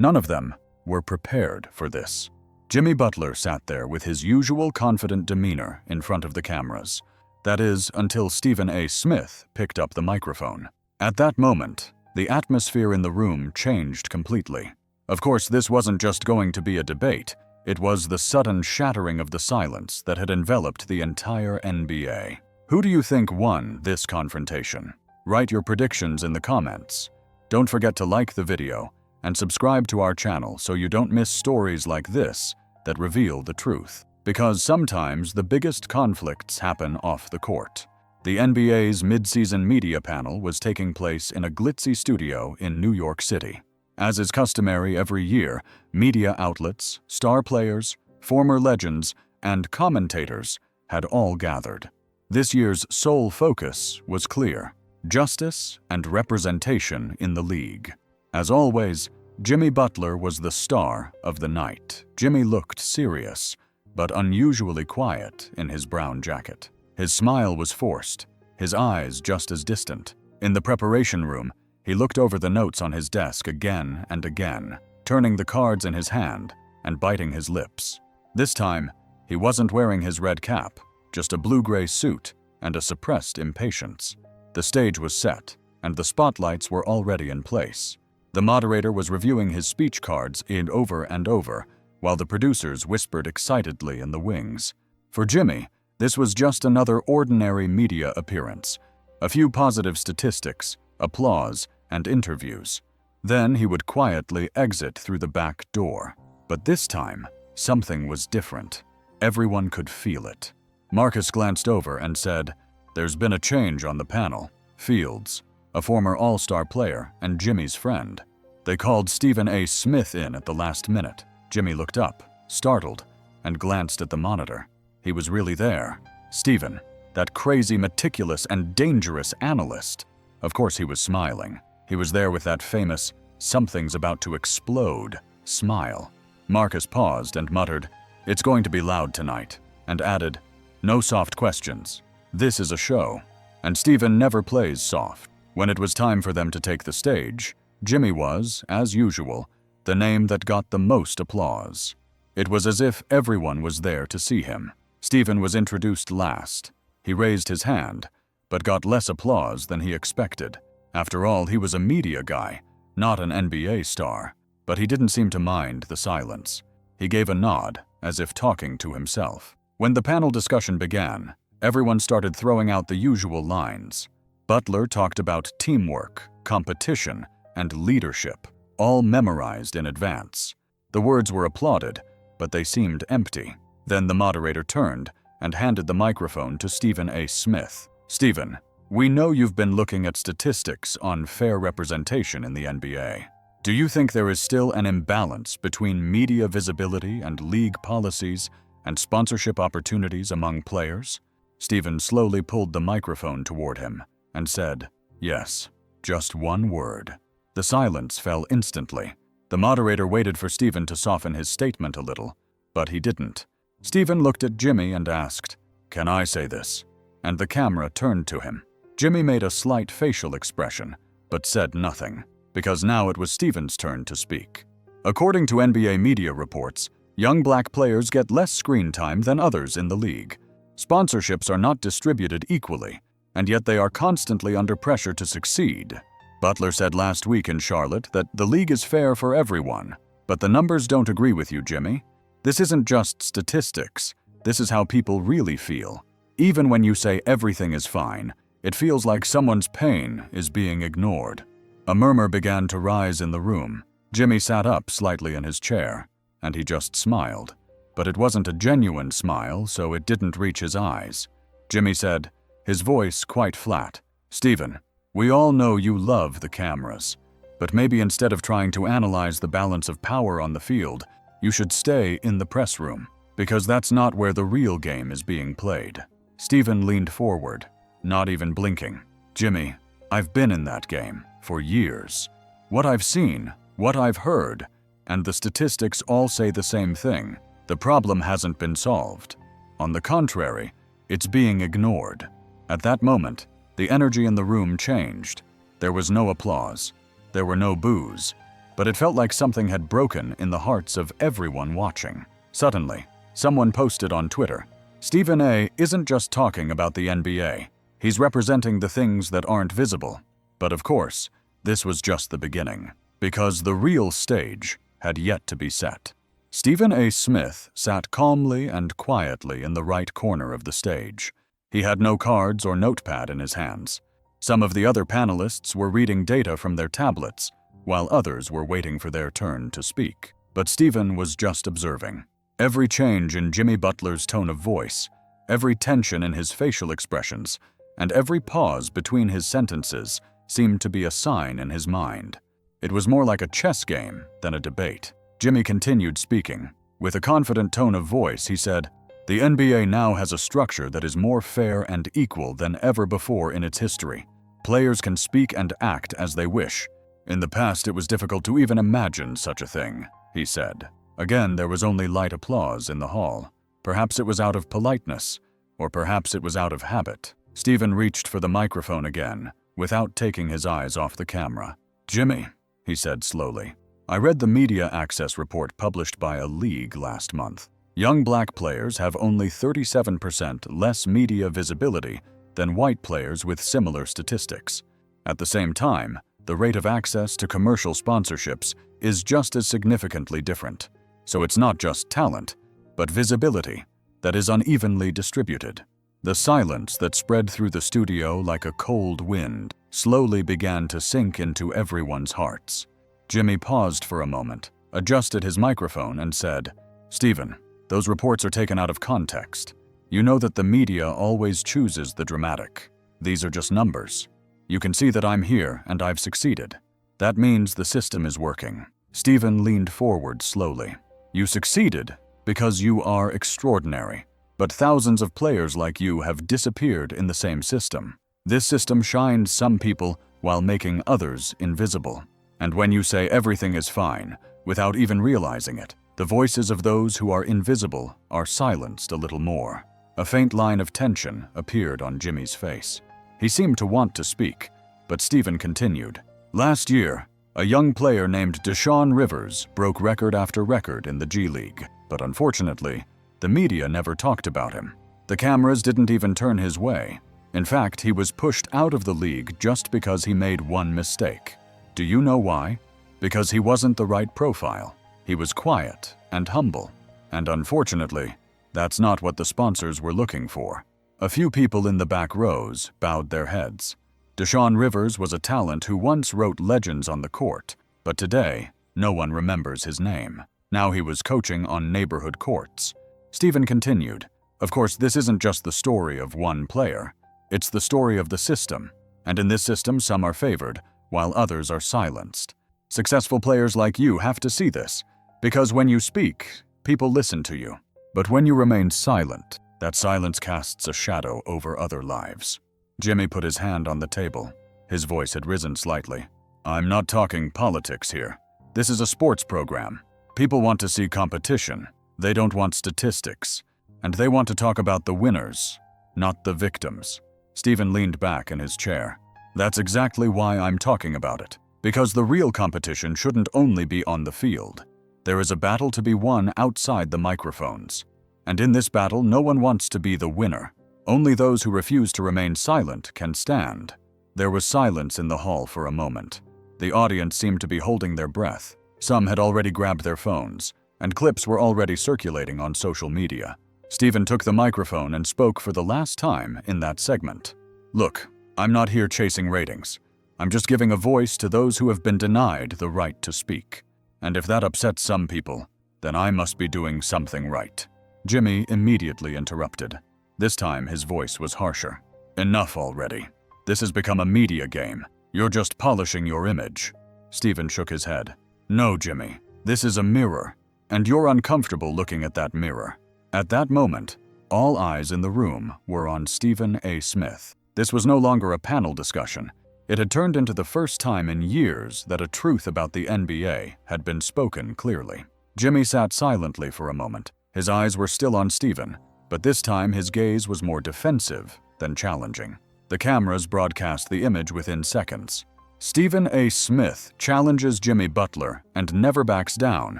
None of them were prepared for this. Jimmy Butler sat there with his usual confident demeanor in front of the cameras. That is, until Stephen A. Smith picked up the microphone. At that moment, the atmosphere in the room changed completely. Of course, this wasn't just going to be a debate. It was the sudden shattering of the silence that had enveloped the entire NBA. Who do you think won this confrontation? Write your predictions in the comments. Don't forget to like the video and subscribe to our channel so you don't miss stories like this that reveal the truth. Because sometimes the biggest conflicts happen off the court. The NBA's mid-season media panel was taking place in a glitzy studio in New York City. As is customary every year, media outlets, star players, former legends, and commentators had all gathered. This year's sole focus was clear: justice and representation in the league. As always, Jimmy Butler was the star of the night. Jimmy looked serious, but unusually quiet in his brown jacket. His smile was forced, his eyes just as distant. In the preparation room, he looked over the notes on his desk again and again, turning the cards in his hand and biting his lips. This time, he wasn't wearing his red cap, just a blue-gray suit and a suppressed impatience. The stage was set, and the spotlights were already in place. The moderator was reviewing his speech cards over and over, while the producers whispered excitedly in the wings. For Jimmy, this was just another ordinary media appearance. A few positive statistics, applause, and interviews. Then he would quietly exit through the back door. But this time, something was different. Everyone could feel it. Marcus glanced over and said, "There's been a change on the panel. Fields, a former All-Star player and Jimmy's friend. They called Stephen A. Smith in at the last minute." Jimmy looked up, startled, and glanced at the monitor. He was really there. Stephen, that crazy, meticulous, and dangerous analyst. Of course he was smiling. He was there with that famous, "something's about to explode" smile. Marcus paused and muttered, "It's going to be loud tonight," and added, "No soft questions. This is a show." And Stephen never plays soft. When it was time for them to take the stage, Jimmy was, as usual, the name that got the most applause. It was as if everyone was there to see him. Stephen was introduced last. He raised his hand, but got less applause than he expected. After all, he was a media guy, not an NBA star. But he didn't seem to mind the silence. He gave a nod, as if talking to himself. When the panel discussion began, everyone started throwing out the usual lines. Butler talked about teamwork, competition, and leadership, all memorized in advance. The words were applauded, but they seemed empty. Then the moderator turned and handed the microphone to Stephen A. Smith. "Stephen, we know you've been looking at statistics on fair representation in the NBA. Do you think there is still an imbalance between media visibility and league policies and sponsorship opportunities among players?" Stephen slowly pulled the microphone toward him and said, "Yes, just one word." The silence fell instantly. The moderator waited for Stephen to soften his statement a little, but he didn't. Stephen looked at Jimmy and asked, "Can I say this?" And the camera turned to him. Jimmy made a slight facial expression, but said nothing, because now it was Stephen's turn to speak. According to NBA media reports, young black players get less screen time than others in the league. Sponsorships are not distributed equally, and yet they are constantly under pressure to succeed. Butler said last week in Charlotte that the league is fair for everyone, but the numbers don't agree with you, Jimmy. This isn't just statistics. This is how people really feel. Even when you say everything is fine, it feels like someone's pain is being ignored. A murmur began to rise in the room. Jimmy sat up slightly in his chair, and he just smiled. But it wasn't a genuine smile, so it didn't reach his eyes. Jimmy said, his voice quite flat, "Stephen, we all know you love the cameras, but maybe instead of trying to analyze the balance of power on the field, you should stay in the press room, because that's not where the real game is being played." Stephen leaned forward, not even blinking. "Jimmy, I've been in that game for years. What I've seen, what I've heard, and the statistics all say the same thing. The problem hasn't been solved. On the contrary, it's being ignored." At that moment, the energy in the room changed. There was no applause. There were no boos. but it felt like something had broken in the hearts of everyone watching. Suddenly, someone posted on Twitter, "Stephen A. isn't just talking about the NBA. He's representing the things that aren't visible." But of course, this was just the beginning, because the real stage had yet to be set. Stephen A. Smith sat calmly and quietly in the right corner of the stage. He had no cards or notepad in his hands. Some of the other panelists were reading data from their tablets, while others were waiting for their turn to speak. But Stephen was just observing. Every change in Jimmy Butler's tone of voice, every tension in his facial expressions, and every pause between his sentences seemed to be a sign in his mind. It was more like a chess game than a debate. Jimmy continued speaking. With a confident tone of voice, he said, "The NBA now has a structure that is more fair and equal than ever before in its history. Players can speak and act as they wish. In the past, it was difficult to even imagine such a thing," he said. Again, there was only light applause in the hall. Perhaps it was out of politeness, or perhaps it was out of habit. Stephen reached for the microphone again, without taking his eyes off the camera. "Jimmy," he said slowly, "I read the media access report published by a league last month. Young black players have only 37% less media visibility than white players with similar statistics. At the same time, the rate of access to commercial sponsorships is just as significantly different. So it's not just talent, but visibility that is unevenly distributed." The silence that spread through the studio like a cold wind slowly began to sink into everyone's hearts. Jimmy paused for a moment, adjusted his microphone, and said, "Stephen, those reports are taken out of context. You know that the media always chooses the dramatic. These are just numbers. You can see that I'm here and I've succeeded. That means the system is working." Stephen leaned forward slowly. "You succeeded because you are extraordinary. But thousands of players like you have disappeared in the same system. This system shined some people while making others invisible. And when you say everything is fine, without even realizing it, the voices of those who are invisible are silenced a little more." A faint line of tension appeared on Jimmy's face. He seemed to want to speak, but Stephen continued. "Last year, a young player named Deshaun Rivers broke record after record in the G League, but unfortunately, the media never talked about him. The cameras didn't even turn his way. In fact, he was pushed out of the league just because he made one mistake. Do you know why? Because he wasn't the right profile. He was quiet and humble. And unfortunately, that's not what the sponsors were looking for." A few people in the back rows bowed their heads. Deshaun Rivers was a talent who once wrote legends on the court, but today, no one remembers his name. Now he was coaching on neighborhood courts. Stephen continued, "Of course, this isn't just the story of one player. It's the story of the system. And in this system, some are favored, while others are silenced. Successful players like you have to see this, because when you speak, people listen to you. But when you remain silent, that silence casts a shadow over other lives." Jimmy put his hand on the table. His voice had risen slightly. "I'm not talking politics here. This is a sports program. People want to see competition. They don't want statistics, and they want to talk about the winners, not the victims." Stephen leaned back in his chair. "That's exactly why I'm talking about it, because the real competition shouldn't only be on the field. There is a battle to be won outside the microphones. And in this battle, no one wants to be the winner. Only those who refuse to remain silent can stand." There was silence in the hall for a moment. The audience seemed to be holding their breath. Some had already grabbed their phones, and clips were already circulating on social media. Stephen took the microphone and spoke for the last time in that segment. "Look, I'm not here chasing ratings. I'm just giving a voice to those who have been denied the right to speak. And if that upsets some people, then I must be doing something right." Jimmy immediately interrupted. This time his voice was harsher. "Enough already. This has become a media game. You're just polishing your image." Stephen shook his head. "No, Jimmy. This is a mirror. And you're uncomfortable looking at that mirror." At that moment, all eyes in the room were on Stephen A. Smith. This was no longer a panel discussion. It had turned into the first time in years that a truth about the NBA had been spoken clearly. Jimmy sat silently for a moment. His eyes were still on Stephen, but this time his gaze was more defensive than challenging. The cameras broadcast the image within seconds. Stephen A. Smith challenges Jimmy Butler and never backs down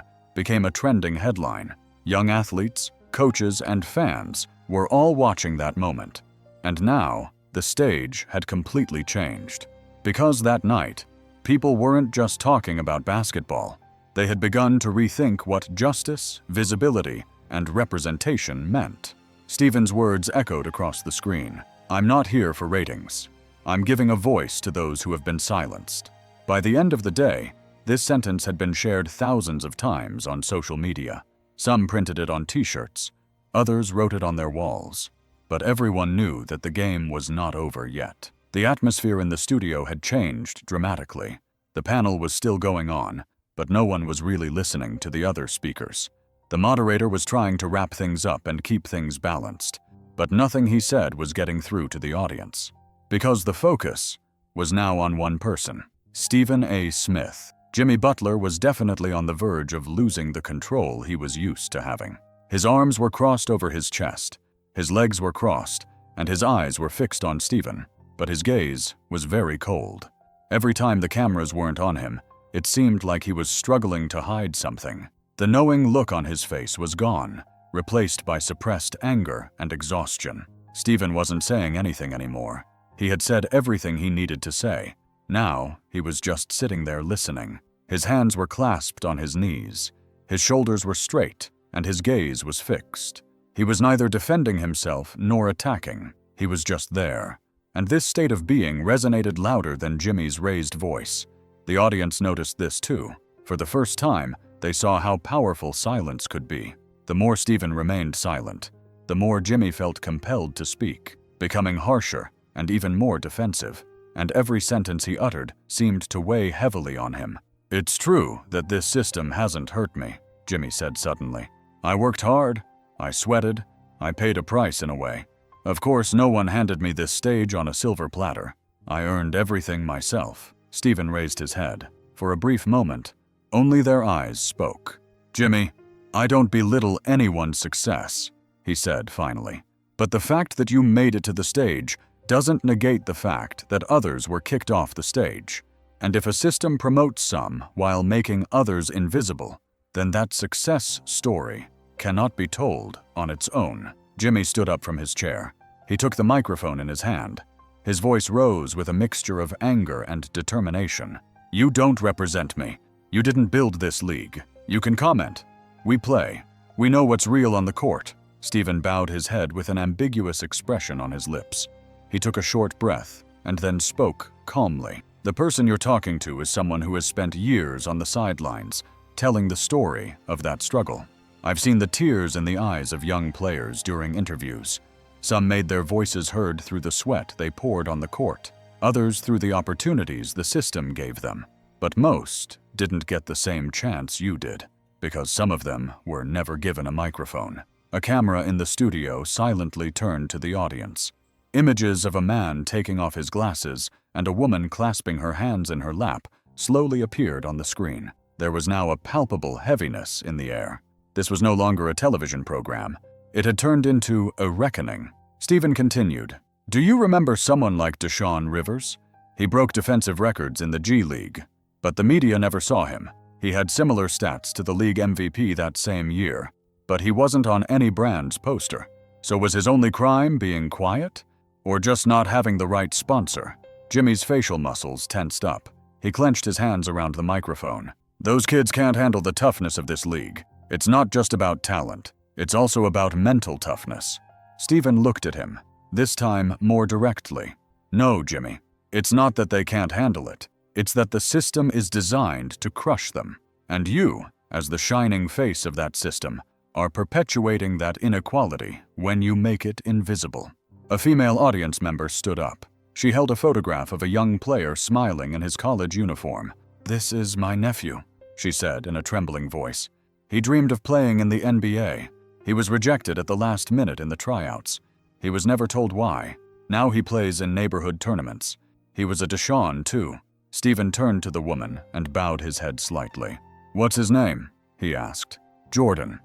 became a trending headline. Young athletes, coaches, and fans were all watching that moment. And now, the stage had completely changed. Because that night, people weren't just talking about basketball. They had begun to rethink what justice, visibility, and representation meant. Stephen's words echoed across the screen. "I'm not here for ratings. I'm giving a voice to those who have been silenced." By the end of the day, this sentence had been shared thousands of times on social media. Some printed it on t-shirts, others wrote it on their walls. But everyone knew that the game was not over yet. The atmosphere in the studio had changed dramatically. The panel was still going on, but no one was really listening to the other speakers. The moderator was trying to wrap things up and keep things balanced, but nothing he said was getting through to the audience. Because the focus was now on one person, Stephen A. Smith. Jimmy Butler was definitely on the verge of losing the control he was used to having. His arms were crossed over his chest, his legs were crossed, and his eyes were fixed on Stephen, but his gaze was very cold. Every time the cameras weren't on him, it seemed like he was struggling to hide something. The knowing look on his face was gone, replaced by suppressed anger and exhaustion. Stephen wasn't saying anything anymore. He had said everything he needed to say. Now, he was just sitting there listening. His hands were clasped on his knees. His shoulders were straight, and his gaze was fixed. He was neither defending himself nor attacking. He was just there. And this state of being resonated louder than Jimmy's raised voice. The audience noticed this too. For the first time, they saw how powerful silence could be. The more Stephen remained silent, the more Jimmy felt compelled to speak, becoming harsher and even more defensive. And every sentence he uttered seemed to weigh heavily on him. "It's true that this system hasn't hurt me," Jimmy said suddenly. "I worked hard, I sweated, I paid a price in a way. Of course, no one handed me this stage on a silver platter. I earned everything myself." Stephen raised his head. For a brief moment, only their eyes spoke. "Jimmy, I don't belittle anyone's success," he said finally. "But the fact that you made it to the stage doesn't negate the fact that others were kicked off the stage. And if a system promotes some while making others invisible, then that success story cannot be told on its own." Jimmy stood up from his chair. He took the microphone in his hand. His voice rose with a mixture of anger and determination. "You don't represent me. You didn't build this league. You can comment. We play. We know what's real on the court." Stephen bowed his head with an ambiguous expression on his lips. He took a short breath and then spoke calmly. "The person you're talking to is someone who has spent years on the sidelines, telling the story of that struggle. I've seen the tears in the eyes of young players during interviews. Some made their voices heard through the sweat they poured on the court, others through the opportunities the system gave them. But most didn't get the same chance you did, because some of them were never given a microphone." A camera in the studio silently turned to the audience. Images of a man taking off his glasses and a woman clasping her hands in her lap slowly appeared on the screen. There was now a palpable heaviness in the air. This was no longer a television program. It had turned into a reckoning. Stephen continued, "Do you remember someone like Deshaun Rivers? He broke defensive records in the G League, but the media never saw him. He had similar stats to the league MVP that same year, but he wasn't on any brand's poster. So was his only crime being quiet? Or just not having the right sponsor?" Jimmy's facial muscles tensed up. He clenched his hands around the microphone. "Those kids can't handle the toughness of this league. It's not just about talent. It's also about mental toughness." Stephen looked at him, this time more directly. "No, Jimmy. It's not that they can't handle it. It's that the system is designed to crush them. And you, as the shining face of that system, are perpetuating that inequality when you make it invisible." A female audience member stood up. She held a photograph of a young player smiling in his college uniform. "This is my nephew," she said in a trembling voice. "He dreamed of playing in the NBA. He was rejected at the last minute in the tryouts. He was never told why. Now he plays in neighborhood tournaments. He was a Deshaun, too." Stephen turned to the woman and bowed his head slightly. "What's his name?" he asked. Jordan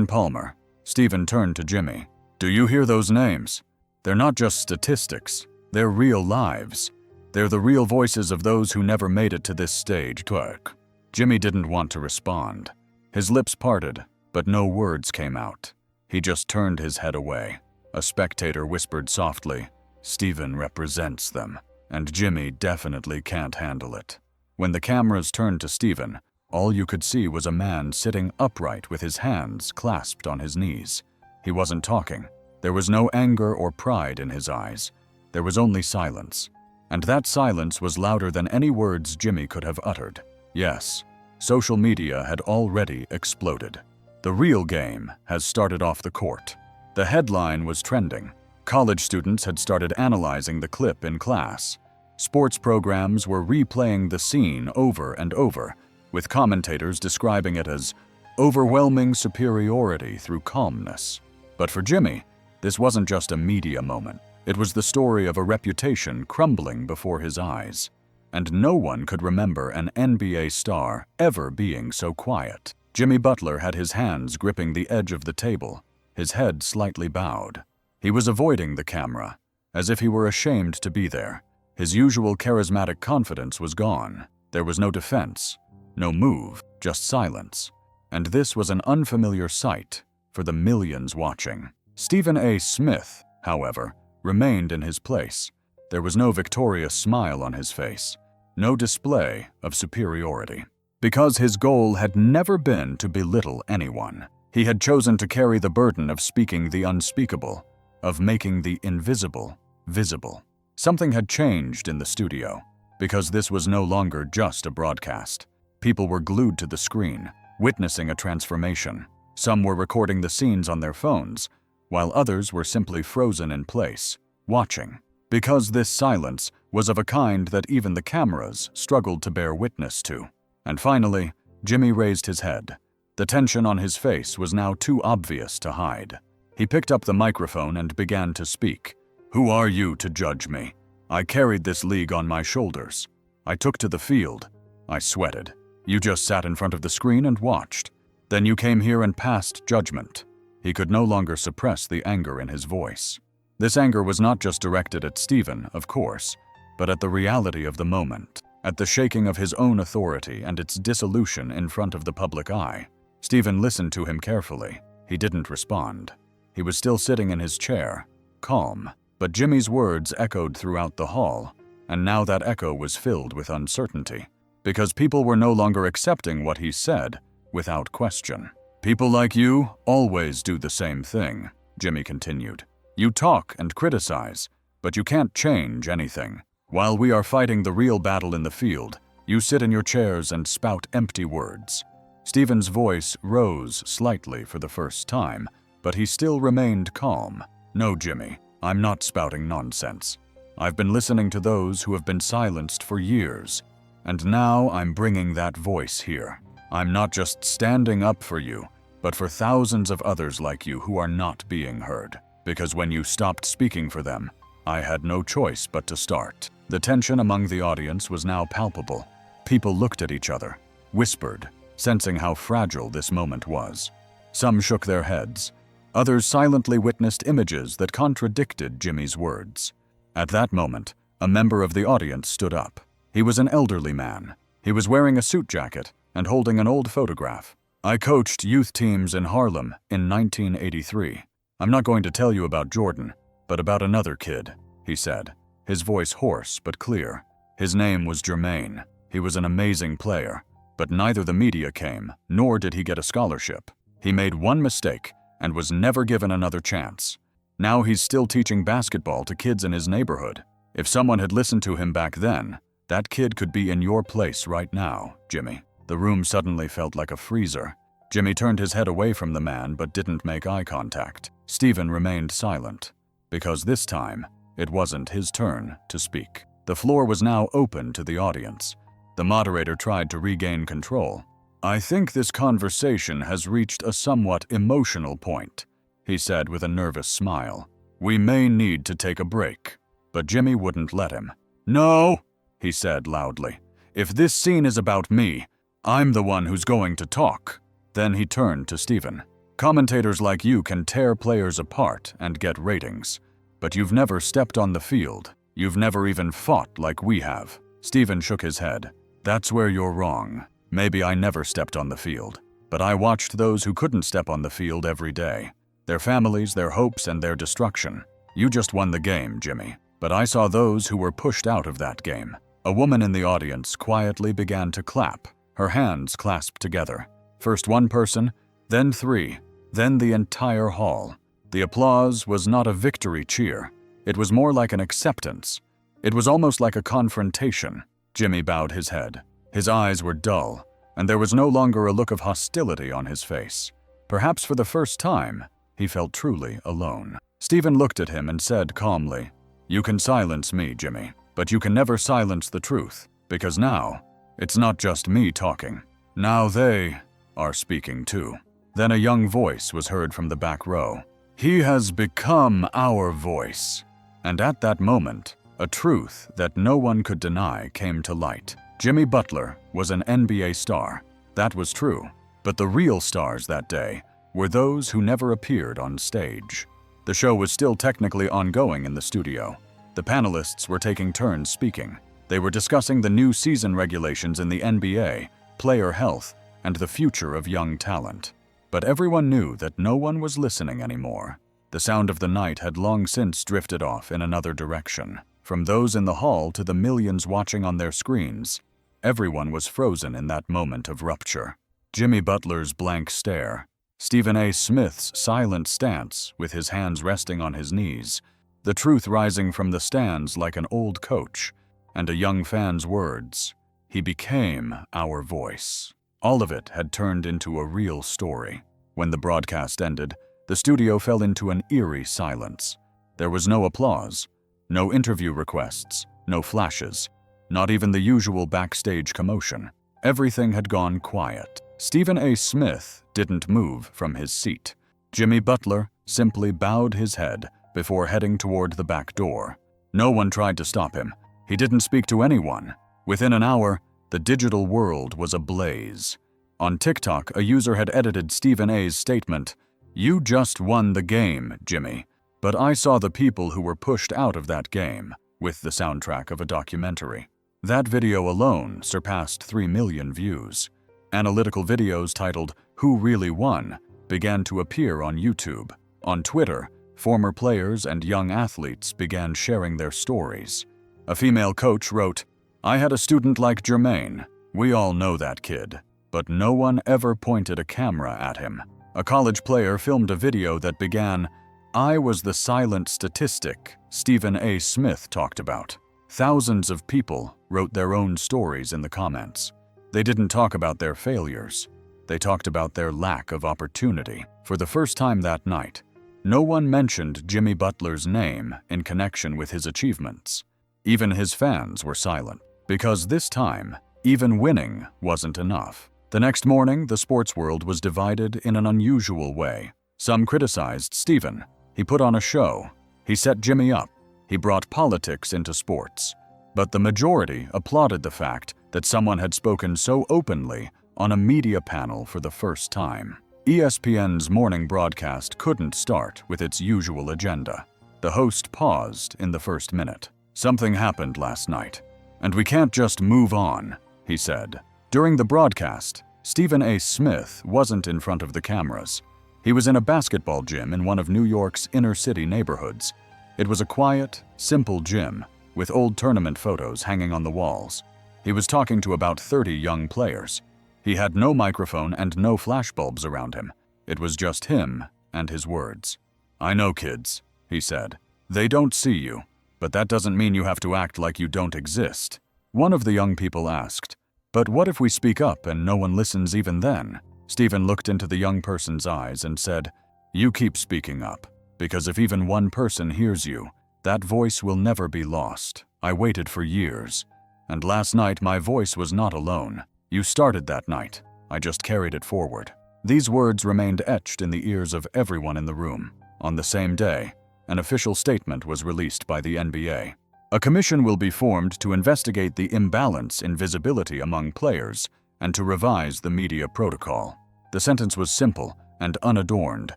Palmer." Stephen turned to Jimmy. "Do you hear those names? They're not just statistics. They're real lives. They're the real voices of those who never made it to this stage, twerk." Jimmy didn't want to respond. His lips parted, but no words came out. He just turned his head away. A spectator whispered softly, "Steven represents them, and Jimmy definitely can't handle it." When the cameras turned to Steven, all you could see was a man sitting upright with his hands clasped on his knees. He wasn't talking. There was no anger or pride in his eyes. There was only silence. And that silence was louder than any words Jimmy could have uttered. Yes, social media had already exploded. The real game has started off the court. The headline was trending. College students had started analyzing the clip in class. Sports programs were replaying the scene over and over, with commentators describing it as overwhelming superiority through calmness. But for Jimmy, this wasn't just a media moment. It was the story of a reputation crumbling before his eyes. And no one could remember an NBA star ever being so quiet. Jimmy Butler had his hands gripping the edge of the table, his head slightly bowed. He was avoiding the camera, as if he were ashamed to be there. His usual charismatic confidence was gone. There was no defense, no move, just silence. And this was an unfamiliar sight for the millions watching. Stephen A. Smith, however, remained in his place. There was no victorious smile on his face, no display of superiority. Because his goal had never been to belittle anyone. He had chosen to carry the burden of speaking the unspeakable, of making the invisible visible. Something had changed in the studio, because this was no longer just a broadcast. People were glued to the screen, witnessing a transformation. Some were recording the scenes on their phones, while others were simply frozen in place, watching. Because this silence was of a kind that even the cameras struggled to bear witness to. And finally, Jimmy raised his head. The tension on his face was now too obvious to hide. He picked up the microphone and began to speak. "Who are you to judge me? I carried this league on my shoulders. I took to the field. I sweated. You just sat in front of the screen and watched. Then you came here and passed judgment." He could no longer suppress the anger in his voice. This anger was not just directed at Steven, of course, but at the reality of the moment, at the shaking of his own authority and its dissolution in front of the public eye. Steven listened to him carefully. He didn't respond. He was still sitting in his chair, calm. But Jimmy's words echoed throughout the hall, and now that echo was filled with uncertainty, because people were no longer accepting what he said without question. "People like you always do the same thing," Jimmy continued. "You talk and criticize, but you can't change anything. While we are fighting the real battle in the field, you sit in your chairs and spout empty words." Steven's voice rose slightly for the first time, but he still remained calm. "No, Jimmy. I'm not spouting nonsense. I've been listening to those who have been silenced for years, and now I'm bringing that voice here. I'm not just standing up for you, but for thousands of others like you who are not being heard. Because when you stopped speaking for them, I had no choice but to start." The tension among the audience was now palpable. People looked at each other, whispered, sensing how fragile this moment was. Some shook their heads. Others silently witnessed images that contradicted Jimmy's words. At that moment, a member of the audience stood up. He was an elderly man. He was wearing a suit jacket and holding an old photograph. "I coached youth teams in Harlem in 1983. I'm not going to tell you about Jordan, but about another kid," he said, his voice hoarse but clear. His name was Jermaine. He was an amazing player, but neither the media came, nor did he get a scholarship. He made one mistake and was never given another chance. Now he's still teaching basketball to kids in his neighborhood. If someone had listened to him back then, that kid could be in your place right now, Jimmy. The room suddenly felt like a freezer. Jimmy turned his head away from the man but didn't make eye contact. Steven remained silent, because this time, it wasn't his turn to speak. The floor was now open to the audience. The moderator tried to regain control. "I think this conversation has reached a somewhat emotional point," he said with a nervous smile. "We may need to take a break." But Jimmy wouldn't let him. "No," he said loudly. "If this scene is about me, I'm the one who's going to talk." Then he turned to Steven. "Commentators like you can tear players apart and get ratings, but you've never stepped on the field. You've never even fought like we have." Steven shook his head. "That's where you're wrong. Maybe I never stepped on the field, but I watched those who couldn't step on the field every day. Their families, their hopes, and their destruction. You just won the game, Jimmy. But I saw those who were pushed out of that game." A woman in the audience quietly began to clap, her hands clasped together. First one person, then three, then the entire hall. The applause was not a victory cheer. It was more like an acceptance. It was almost like a confrontation. Jimmy bowed his head. His eyes were dull, and there was no longer a look of hostility on his face. Perhaps for the first time, he felt truly alone. Steven looked at him and said calmly, "You can silence me, Jimmy, but you can never silence the truth, because now, it's not just me talking. Now they are speaking too." Then a young voice was heard from the back row. "He has become our voice." And at that moment, a truth that no one could deny came to light. Jimmy Butler was an NBA star. That was true. But the real stars that day were those who never appeared on stage. The show was still technically ongoing in the studio. The panelists were taking turns speaking. They were discussing the new season regulations in the NBA, player health, and the future of young talent. But everyone knew that no one was listening anymore. The sound of the night had long since drifted off in another direction. From those in the hall to the millions watching on their screens, everyone was frozen in that moment of rupture. Jimmy Butler's blank stare, Stephen A. Smith's silent stance with his hands resting on his knees, the truth rising from the stands like an old coach, and a young fan's words, "He became our voice." All of it had turned into a real story. When the broadcast ended, the studio fell into an eerie silence. There was no applause, no interview requests, no flashes, not even the usual backstage commotion. Everything had gone quiet. Stephen A. Smith didn't move from his seat. Jimmy Butler simply bowed his head before heading toward the back door. No one tried to stop him. He didn't speak to anyone. Within an hour, the digital world was ablaze. On TikTok, a user had edited Stephen A.'s statement, "You just won the game, Jimmy, but I saw the people who were pushed out of that game," with the soundtrack of a documentary. That video alone surpassed 3 million views. Analytical videos titled, "Who Really Won?" began to appear on YouTube. On Twitter, former players and young athletes began sharing their stories. A female coach wrote, "I had a student like Jermaine. We all know that kid. But no one ever pointed a camera at him." A college player filmed a video that began, "I was the silent statistic Stephen A. Smith talked about." Thousands of people wrote their own stories in the comments. They didn't talk about their failures. They talked about their lack of opportunity. For the first time that night, no one mentioned Jimmy Butler's name in connection with his achievements. Even his fans were silent, because this time, even winning wasn't enough. The next morning, the sports world was divided in an unusual way. Some criticized Stephen. He put on a show. He set Jimmy up. He brought politics into sports. But the majority applauded the fact that someone had spoken so openly on a media panel for the first time. ESPN's morning broadcast couldn't start with its usual agenda. The host paused in the first minute. "Something happened last night, and we can't just move on," he said. During the broadcast, Stephen A. Smith wasn't in front of the cameras. He was in a basketball gym in one of New York's inner-city neighborhoods. It was a quiet, simple gym, with old tournament photos hanging on the walls. He was talking to about 30 young players. He had no microphone and no flashbulbs around him. It was just him and his words. "I know, kids," he said. "They don't see you, but that doesn't mean you have to act like you don't exist." One of the young people asked, "But what if we speak up and no one listens even then?" Stephen looked into the young person's eyes and said, "You keep speaking up, because if even one person hears you, that voice will never be lost. I waited for years, and last night my voice was not alone. You started that night. I just carried it forward." These words remained etched in the ears of everyone in the room. On the same day, an official statement was released by the NBA. A commission will be formed to investigate the imbalance in visibility among players and to revise the media protocol. The sentence was simple and unadorned,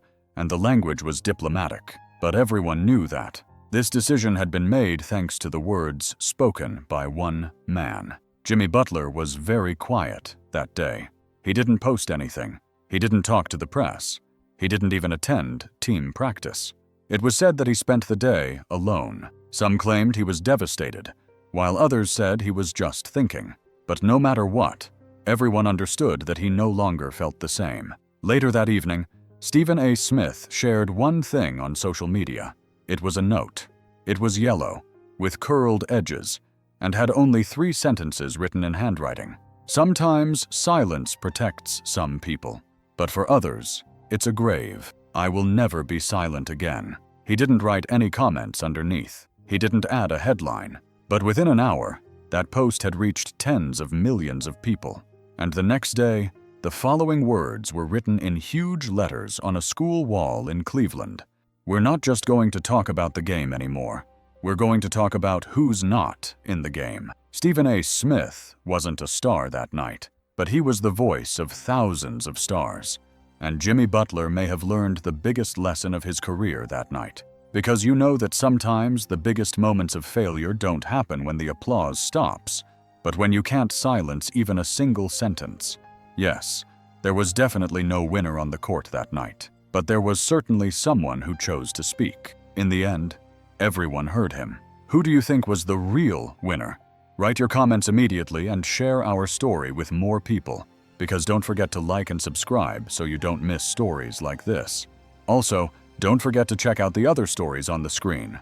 and the language was diplomatic, but everyone knew that. This decision had been made thanks to the words spoken by one man. Jimmy Butler was very quiet that day. He didn't post anything. He didn't talk to the press. He didn't even attend team practice. It was said that he spent the day alone. Some claimed he was devastated, while others said he was just thinking. But no matter what, everyone understood that he no longer felt the same. Later that evening, Stephen A. Smith shared one thing on social media. It was a note. It was yellow, with curled edges, and had only 3 sentences written in handwriting. Sometimes silence protects some people, but for others, it's a grave. I will never be silent again. He didn't write any comments underneath. He didn't add a headline. But within an hour, that post had reached tens of millions of people. And the next day, the following words were written in huge letters on a school wall in Cleveland. We're not just going to talk about the game anymore. We're going to talk about who's not in the game. Stephen A. Smith wasn't a star that night, but he was the voice of thousands of stars. And Jimmy Butler may have learned the biggest lesson of his career that night. Because you know that sometimes the biggest moments of failure don't happen when the applause stops, but when you can't silence even a single sentence. Yes, there was definitely no winner on the court that night, but there was certainly someone who chose to speak. In the end, everyone heard him. Who do you think was the real winner? Write your comments immediately and share our story with more people, because don't forget to like and subscribe so you don't miss stories like this. Also, don't forget to check out the other stories on the screen.